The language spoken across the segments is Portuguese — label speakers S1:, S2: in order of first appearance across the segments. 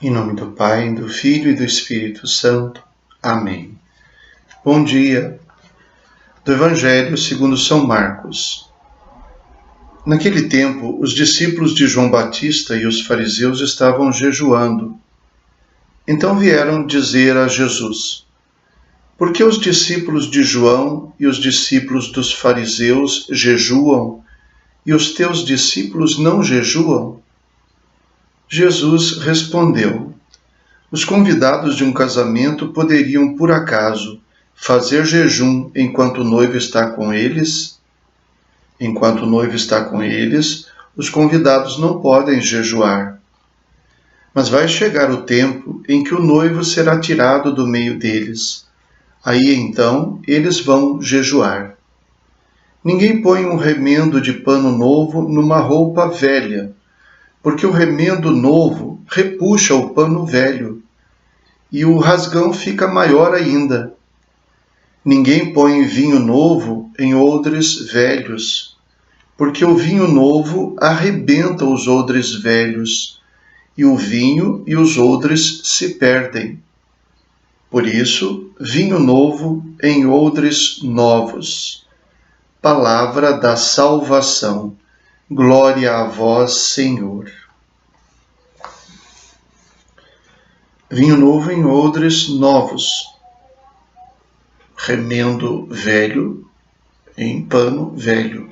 S1: Em nome do Pai, do Filho e do Espírito Santo. Amém. Bom dia. Do Evangelho segundo São Marcos. Naquele tempo, os discípulos de João Batista e os fariseus estavam jejuando. Então vieram dizer a Jesus: por que os discípulos de João e os discípulos dos fariseus jejuam e os teus discípulos não jejuam? Jesus respondeu: os convidados de um casamento poderiam, por acaso, fazer jejum enquanto o noivo está com eles? Enquanto o noivo está com eles, os convidados não podem jejuar. Mas vai chegar o tempo em que o noivo será tirado do meio deles. Aí então eles vão jejuar. Ninguém põe um remendo de pano novo numa roupa velha, porque o remendo novo repuxa o pano velho, e o rasgão fica maior ainda. Ninguém põe vinho novo em odres velhos, porque o vinho novo arrebenta os odres velhos, e o vinho e os odres se perdem. Por isso, vinho novo em odres novos. Palavra da salvação. Glória a vós, Senhor. Vinho novo em odres novos. Remendo velho em pano velho.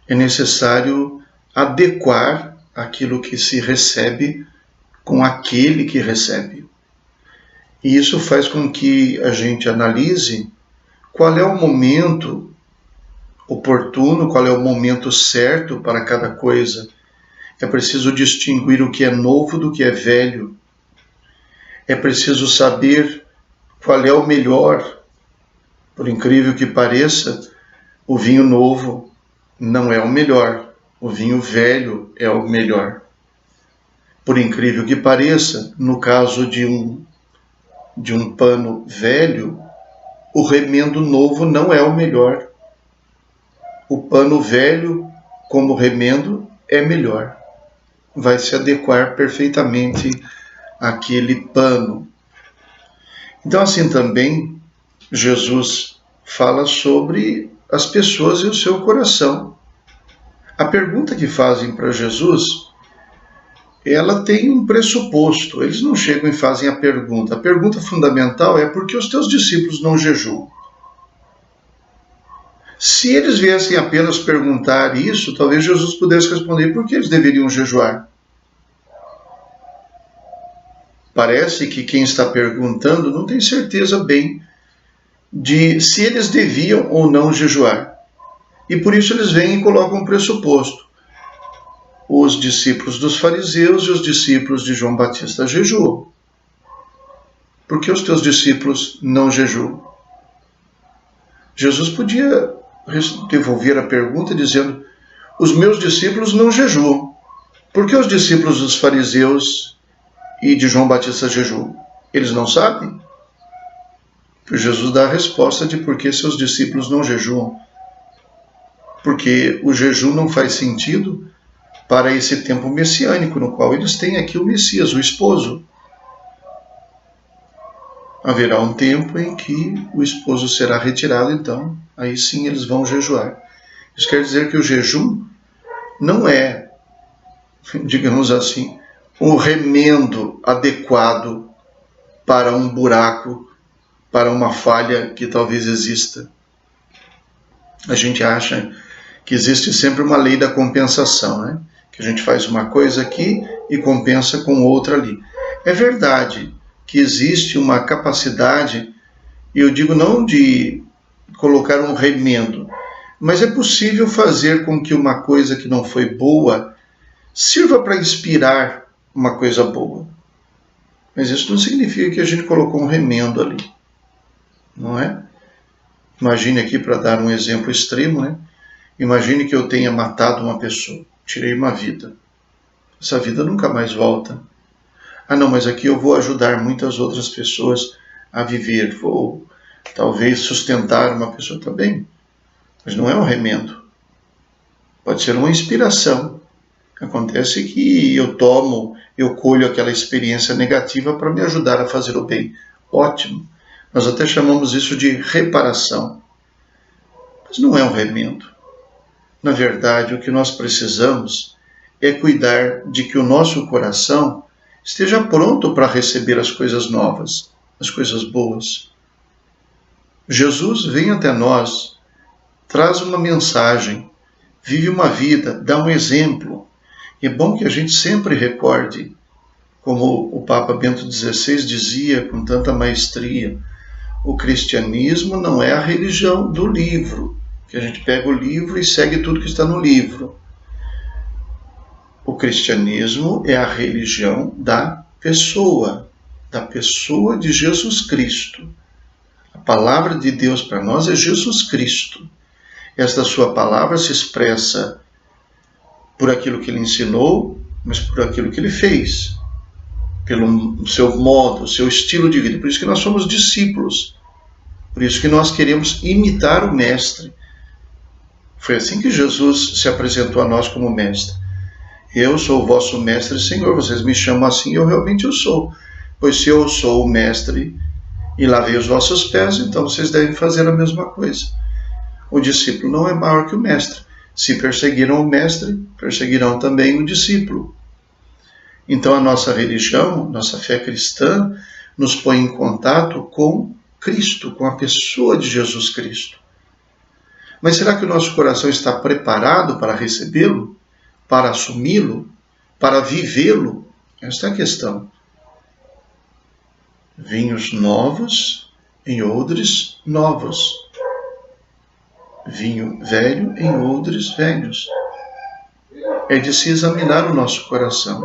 S1: É necessário adequar aquilo que se recebe com aquele que recebe. E isso faz com que a gente analise qual é o momento oportuno, qual é o momento certo para cada coisa. É preciso distinguir o que é novo do que é velho. É preciso saber qual é o melhor. Por incrível que pareça, o vinho novo não é o melhor, o vinho velho é o melhor. Por incrível que pareça, no caso de um pano velho, o remendo novo não é o melhor. O pano velho, como remendo, é melhor. Vai se adequar perfeitamente àquele pano. Então, assim também, Jesus fala sobre as pessoas e o seu coração. A pergunta que fazem para Jesus, ela tem um pressuposto. Eles não chegam e fazem a pergunta. A pergunta fundamental é: por que os teus discípulos não jejuam? Se eles viessem apenas perguntar isso, talvez Jesus pudesse responder por que eles deveriam jejuar. Parece que quem está perguntando não tem certeza bem de se eles deviam ou não jejuar. E por isso eles vêm e colocam um pressuposto. Os discípulos dos fariseus e os discípulos de João Batista jejuam. Por que os teus discípulos não jejuam? Jesus podia devolver a pergunta dizendo: os meus discípulos não jejuam. Por que os discípulos dos fariseus e de João Batista jejuam? Eles não sabem? Jesus dá a resposta de por que seus discípulos não jejuam. Porque o jejum não faz sentido para esse tempo messiânico, no qual eles têm aqui o Messias, o esposo. Haverá um tempo em que o esposo será retirado, então, aí sim eles vão jejuar. Isso quer dizer que o jejum não é, digamos assim, um remendo adequado para um buraco, para uma falha que talvez exista. A gente acha que existe sempre uma lei da compensação, né? Que a gente faz uma coisa aqui e compensa com outra ali. É verdade que existe uma capacidade, e eu digo não de colocar um remendo, mas é possível fazer com que uma coisa que não foi boa sirva para inspirar uma coisa boa. Mas isso não significa que a gente colocou um remendo ali, não é? Imagine aqui, para dar um exemplo extremo, né? Imagine que eu tenha matado uma pessoa, tirei uma vida. Essa vida nunca mais volta. Ah, não, mas aqui eu vou ajudar muitas outras pessoas a viver, vou talvez sustentar uma pessoa também, mas não é um remendo. Pode ser uma inspiração. Acontece que eu colho aquela experiência negativa para me ajudar a fazer o bem. Ótimo. Nós até chamamos isso de reparação. Mas não é um remendo. Na verdade, o que nós precisamos é cuidar de que o nosso coração esteja pronto para receber as coisas novas, as coisas boas. Jesus vem até nós, traz uma mensagem, vive uma vida, dá um exemplo. E é bom que a gente sempre recorde, como o Papa Bento XVI dizia com tanta maestria, o cristianismo não é a religião do livro, que a gente pega o livro e segue tudo que está no livro. O cristianismo é a religião da pessoa de Jesus Cristo. A palavra de Deus para nós é Jesus Cristo. Esta sua palavra se expressa por aquilo que ele ensinou, mas por aquilo que ele fez, pelo seu modo, o seu estilo de vida. Por isso que nós somos discípulos. Por isso que nós queremos imitar o Mestre. Foi assim que Jesus se apresentou a nós como Mestre. Eu sou o vosso Mestre e Senhor, vocês me chamam assim, eu realmente o sou. Pois se eu sou o Mestre e lavei os vossos pés, então vocês devem fazer a mesma coisa. O discípulo não é maior que o Mestre. Se perseguiram o Mestre, perseguirão também o discípulo. Então a nossa religião, nossa fé cristã, nos põe em contato com Cristo, com a pessoa de Jesus Cristo. Mas será que o nosso coração está preparado para recebê-lo? Para assumi-lo? Para vivê-lo? Esta é a questão. Vinhos novos em odres novos. Vinho velho em odres velhos. É de se examinar o nosso coração.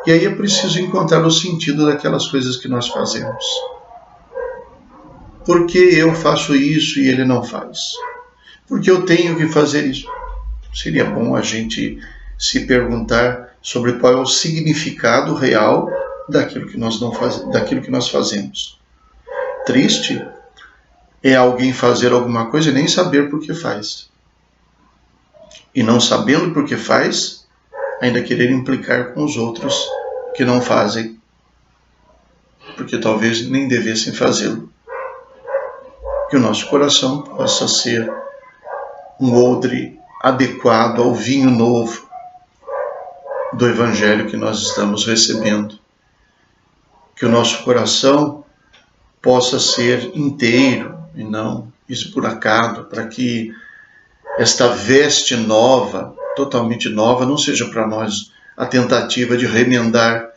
S1: E aí é preciso encontrar o sentido daquelas coisas que nós fazemos. Por que eu faço isso e ele não faz? Por que eu tenho que fazer isso? Seria bom a gente se perguntar sobre qual é o significado real daquilo que nós fazemos. Triste é alguém fazer alguma coisa e nem saber por que faz. E não sabendo por que faz, ainda querer implicar com os outros que não fazem, porque talvez nem devessem fazê-lo. Que o nosso coração possa ser um odre adequado ao vinho novo do Evangelho que nós estamos recebendo. Que o nosso coração possa ser inteiro e não esburacado, para que esta veste nova, totalmente nova, não seja para nós a tentativa de remendar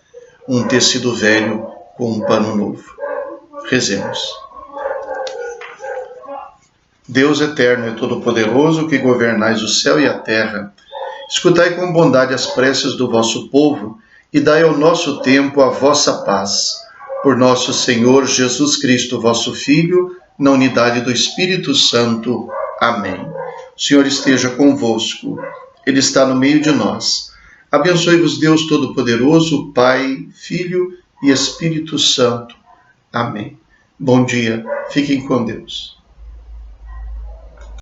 S1: um tecido velho com um pano novo. Rezemos. Deus eterno e todo-poderoso, que governais o céu e a terra, escutai com bondade as preces do vosso povo e dai ao nosso tempo a vossa paz. Por nosso Senhor Jesus Cristo, vosso Filho, na unidade do Espírito Santo. Amém. O Senhor esteja convosco. Ele está no meio de nós. Abençoe-vos Deus Todo-Poderoso, Pai, Filho e Espírito Santo. Amém. Bom dia. Fiquem com Deus.